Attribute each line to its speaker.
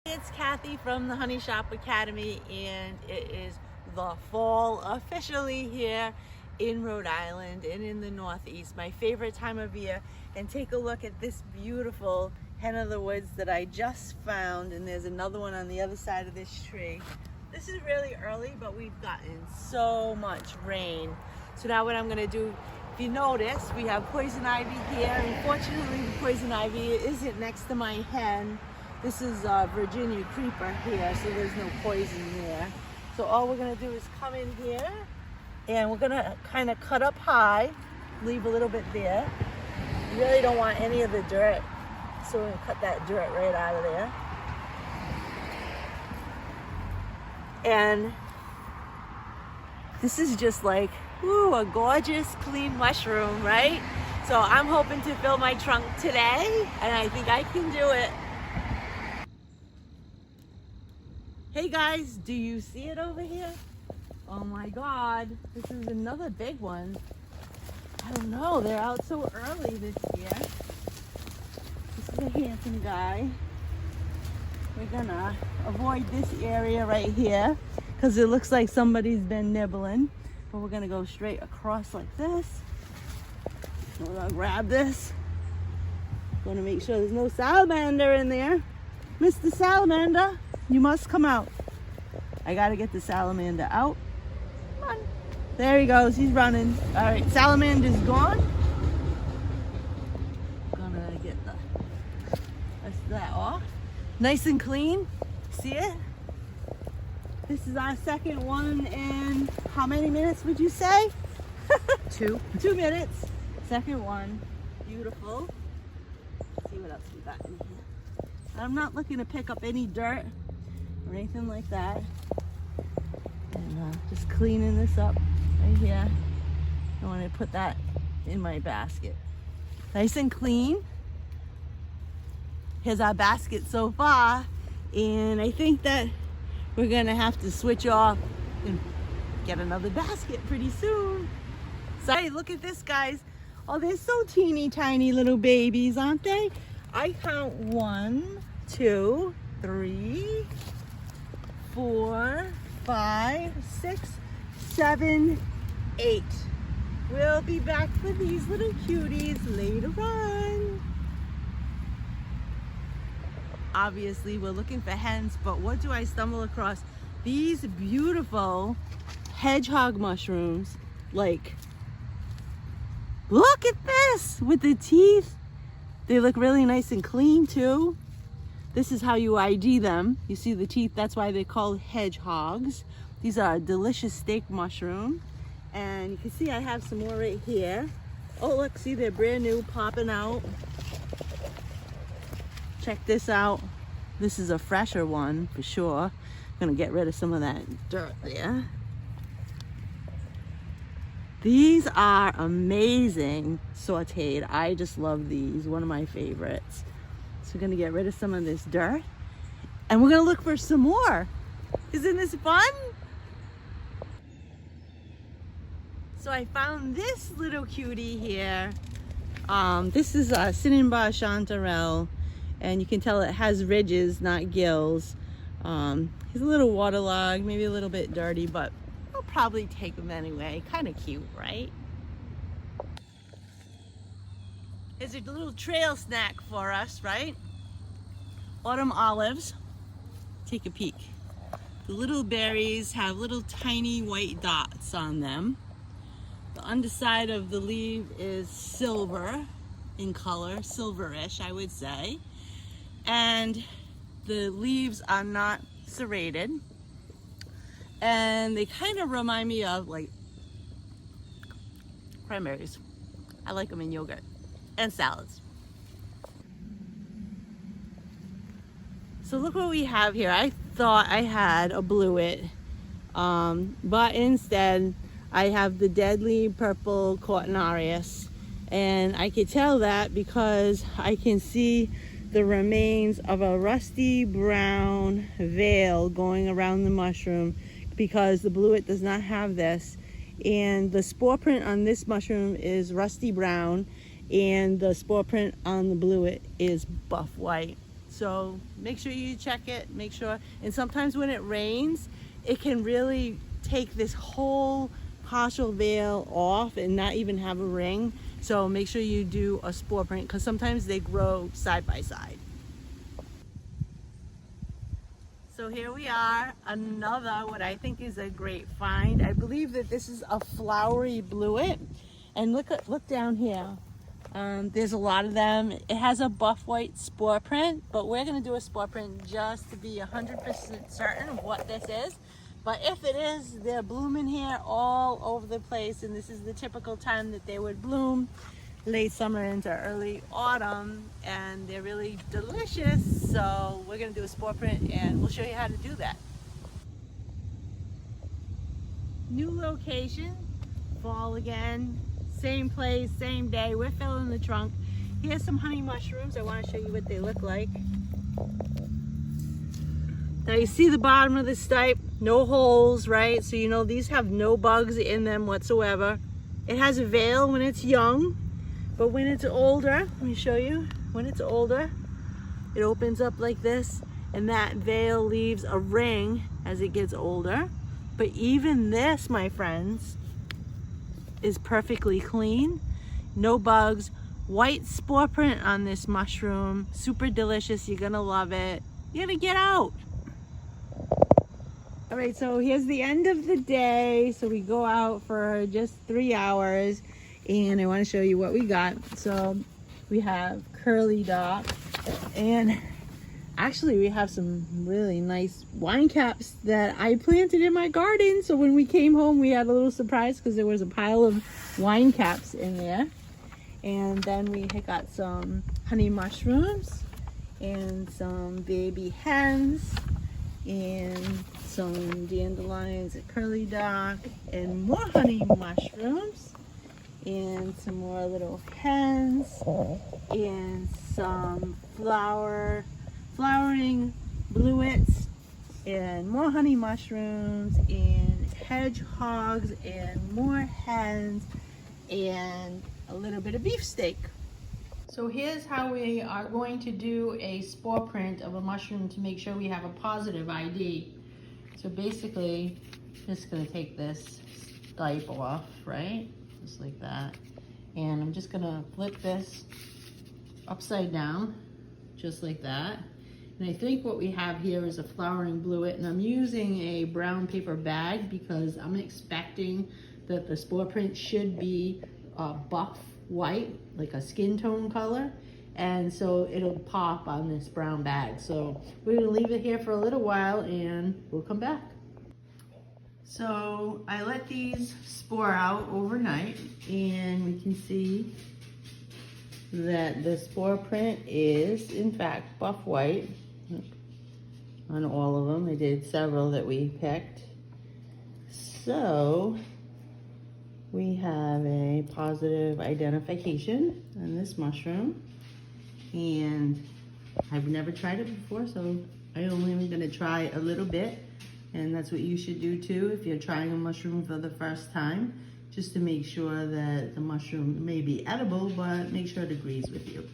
Speaker 1: It's Kathy from the Honey Shop Academy, and it is the fall officially here in Rhode Island and in the Northeast, my favorite time of year. And take a look at this beautiful hen of the woods that I just found, and there's another one on the other side of this tree. This is really early, but we've gotten so much rain. So now what I'm going to do, if you notice, we have poison ivy here. Unfortunately, the poison ivy isn't next to my hen. This is Virginia creeper here, so there's no poison there. So all we're gonna do is come in here, and we're gonna kind of cut up high, leave a little bit there. You really don't want any of the dirt, so we're gonna cut that dirt right out of there. And this is just like, ooh, a gorgeous clean mushroom, right? So I'm hoping to fill my trunk today, and I think I can do it. Hey guys, do you see it over here? Oh my God, this is another big one. I don't know, they're out so early this year. This is a handsome guy. We're gonna avoid this area right here because it looks like somebody's been nibbling. But we're gonna go straight across like this. We're gonna grab this. Gonna make sure there's no salamander in there. Mr. Salamander, you must come out. I gotta get the salamander out. Come on. There he goes, he's running. All right, salamander's gone. Gonna get the rest of that off. Nice and clean, see it? This is our second one in how many minutes would you say?
Speaker 2: 2
Speaker 1: minutes. Second one, beautiful. Let's see what else we got in here. I'm not looking to pick up any dirt or anything like that. And just cleaning this up right here. I want to put that in my basket. Nice and clean. Here's our basket so far. And I think that we're gonna have to switch off and get another basket pretty soon. So hey, look at this, guys. Oh, they're so teeny tiny little babies, aren't they? I count 1, 2, 3, 4, 5, 6, 7, 8. We'll be back for these little cuties later on. Obviously, we're looking for hens, but what do I stumble across? These beautiful hedgehog mushrooms. Like, look at this with the teeth. They look really nice and clean too. This is how you ID them. You see the teeth, that's why they're called hedgehogs. These are a delicious steak mushroom. And you can see I have some more right here. Oh look, see they're brand new, popping out. Check this out. This is a fresher one for sure. Gonna get rid of some of that dirt there. These are amazing sauteed. I just love these, one of my favorites. So we're gonna get rid of some of this dirt and we're gonna look for some more. Isn't this fun? So I found this little cutie here. This is a cinnabar chanterelle, and you can tell it has ridges, not gills. He's a little waterlogged, maybe a little bit dirty, but I'll probably take him anyway. Kind of cute, right? Here's a little trail snack for us, right? Autumn olives. Take a peek. The little berries have little tiny white dots on them. The underside of the leaf is silver in color, silverish, I would say. And the leaves are not serrated. And they kind of remind me of like cranberries. I like them in yogurt and salads. So look what we have here. I thought I had a blewit, but instead I have the deadly purple Cantharellus. And I could tell that because I can see the remains of a rusty brown veil going around the mushroom, because the blewit does not have this. And the spore print on this mushroom is rusty brown, and the spore print on the blewit is buff white. So make sure you check it, make sure. And sometimes when it rains, it can really take this whole partial veil off and not even have a ring. So make sure you do a spore print, because sometimes they grow side by side. So here we are, another what I think is a great find. I believe that this is a flowery blewit. And look down here. There's a lot of them. It has a buff white spore print, but we're going to do a spore print just to be 100% certain of what this is. But if it is, they're blooming here all over the place, and this is the typical time that they would bloom, late summer into early autumn, and they're really delicious. So we're going to do a spore print, and we'll show you how to do that. New location, fall again. Same place, same day. We're filling the trunk. Here's some honey mushrooms. I want to show you what they look like. Now you see the bottom of the stipe, no holes, right? So you know these have no bugs in them whatsoever. It has a veil when it's young, but when it's older, let me show you. When it's older, it opens up like this, and that veil leaves a ring as it gets older. But even this, my friends, is perfectly clean, no bugs, white spore print on this mushroom, super delicious. You're gonna love it. You're gonna get out. All right, so here's the end of the day. So we go out for just 3 hours, and I want to show you what we got. So we have curly dock, and actually we have some really nice wine caps that I planted in my garden. So when we came home, we had a little surprise because there was a pile of wine caps in there. And then we got some honey mushrooms and some baby hens and some dandelions at curly dock and more honey mushrooms and some more little hens and some flowering blewits and more honey mushrooms and hedgehogs and more hens and a little bit of beefsteak. So here's how we are going to do a spore print of a mushroom to make sure we have a positive ID. So basically, just gonna take this stipe off, right? Just like that. And I'm just gonna flip this upside down, just like that. And I think what we have here is a flowering blewit, and I'm using a brown paper bag because I'm expecting that the spore print should be buff white, like a skin tone color, and so it'll pop on this brown bag. So we're gonna leave it here for a little while and we'll come back. So I let these spore out overnight, and we can see that the spore print is in fact buff white on all of them. I did several that we picked. So we have a positive identification on this mushroom, and I've never tried it before, so I only am going to try a little bit, and that's what you should do too if you're trying a mushroom for the first time, just to make sure that the mushroom may be edible, but make sure it agrees with you.